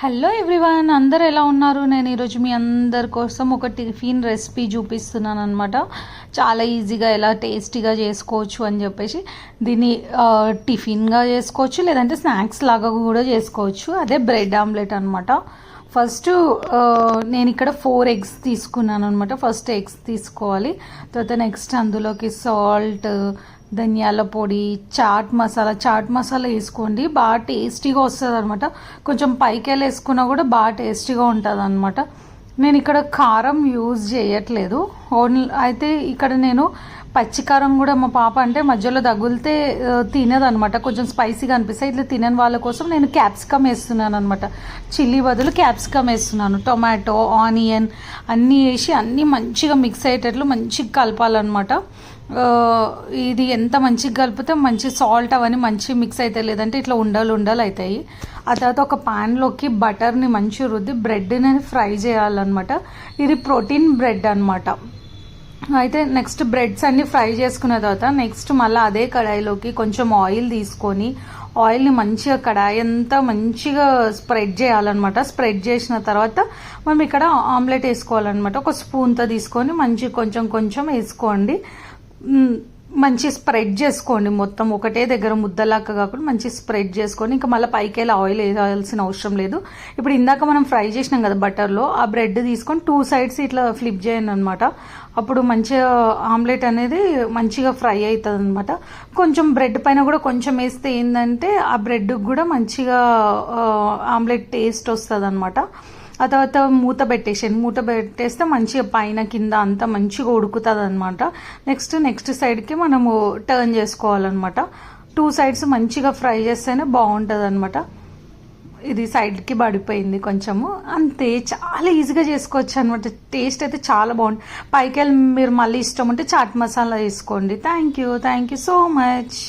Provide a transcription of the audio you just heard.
Hello everyone, అందరు ఎలా ఉన్నారు? నేను ఈరోజు మీ అందరి కోసం ఒక టిఫిన్ రెసిపీ చూపిస్తున్నాను అనమాట. చాలా ఈజీగా ఎలా టేస్టీగా చేసుకోవచ్చు అని చెప్పేసి దీన్ని టిఫిన్గా చేసుకోవచ్చు, లేదంటే స్నాక్స్ లాగా కూడా చేసుకోవచ్చు. అదే బ్రెడ్ ఆమ్లెట్ అనమాట. ఫస్ట్ నేను ఇక్కడ 4 ఎగ్స్ తీసుకున్నాను అనమాట. ఫస్ట్ ఎగ్స్ తీసుకోవాలి. తర్వాత నెక్స్ట్ అందులోకి సాల్ట్, ధనియాల పొడి, చాట్ మసాలా వేసుకోండి. బాగా టేస్టీగా వస్తుంది అనమాట. కొంచెం పైకెళ్ళి వేసుకున్నా కూడా బాగా టేస్టీగా ఉంటుంది అనమాట. నేను ఇక్కడ కారం యూజ్ చేయట్లేదు. ఓన్లీ అయితే ఇక్కడ నేను పచ్చికారం కూడా మా పాప అంటే మధ్యలో తగులితే తినదనమాట, కొంచెం స్పైసీగా అనిపిస్తాయి. ఇట్లా తినని వాళ్ళ కోసం నేను క్యాప్సికమ్ వేస్తున్నాను అనమాట. చిల్లీ బదులు క్యాప్సికమ్ వేస్తున్నాను. టొమాటో, ఆనియన్ అన్నీ వేసి అన్నీ మంచిగా మిక్స్ అయ్యేటట్లు మంచిగా కలపాలన్నమాట. ఇది ఎంత మంచిగా కలిపితే మంచి సాల్ట్ అవన్నీ మంచిగా మిక్స్ అవుతాయి, లేదంటే ఇట్లా ఉండలు అవుతాయి. ఆ తర్వాత ఒక ప్యాన్లోకి బటర్ని మంచిగా రుద్ది బ్రెడ్ని ఫ్రై చేయాలన్నమాట. ఇది ప్రోటీన్ బ్రెడ్ అనమాట. అయితే నెక్స్ట్ బ్రెడ్స్ అన్ని ఫ్రై చేసుకున్న తర్వాత నెక్స్ట్ మళ్ళీ అదే కడాయిలోకి కొంచెం ఆయిల్ తీసుకొని ఆయిల్ని మంచిగా కడాయి అంతా మంచిగా స్ప్రెడ్ చేయాలన్నమాట. స్ప్రెడ్ చేసిన తర్వాత మనం ఇక్కడ ఆమ్లెట్ వేసుకోవాలన్నమాట. ఒక స్పూన్తో తీసుకొని మంచి కొంచెం వేసుకోండి. మంచి స్ప్రెడ్ చేసుకోండి. మొత్తం ఒకటే దగ్గర ముద్దలాగా కాకుండా మంచి స్ప్రెడ్ చేసుకొని ఇంకా మళ్ళీ పైకి వెళ్ళి ఆయిల్ వేయాల్సిన అవసరం లేదు. ఇప్పుడు ఇందాక మనం ఫ్రై చేసినాం కదా బటర్లో, ఆ బ్రెడ్ తీసుకొని 2 సైడ్స్ ఇట్లా ఫ్లిప్ చేయండి అనమాట. అప్పుడు మంచిగా ఆమ్లెట్ అనేది మంచిగా ఫ్రై అవుతుంది అనమాట. కొంచెం బ్రెడ్ పైన కూడా కొంచెం వేస్తే ఏంటంటే ఆ బ్రెడ్కి కూడా మంచిగా ఆమ్లెట్ టేస్ట్ వస్తుంది అనమాట. ఆ తర్వాత మూత పెట్టేస్తే మంచిగా పైన కింద అంతా మంచిగా ఉడుకుతుంది అనమాట. నెక్స్ట్ సైడ్కి మనము టర్న్ చేసుకోవాలన్నమాట. 2 సైడ్స్ మంచిగా ఫ్రై చేస్తేనే బాగుంటుంది అనమాట. ఇది సైడ్కి పడిపోయింది కొంచెము, అంతే. చాలా ఈజీగా చేసుకోవచ్చు అనమాట. టేస్ట్ అయితే చాలా బాగుంటుంది. పైకి వెళ్ళి మీరు మళ్ళీ ఇష్టం ఉంటే చాట్ మసాలా వేసుకోండి. Thank you so much.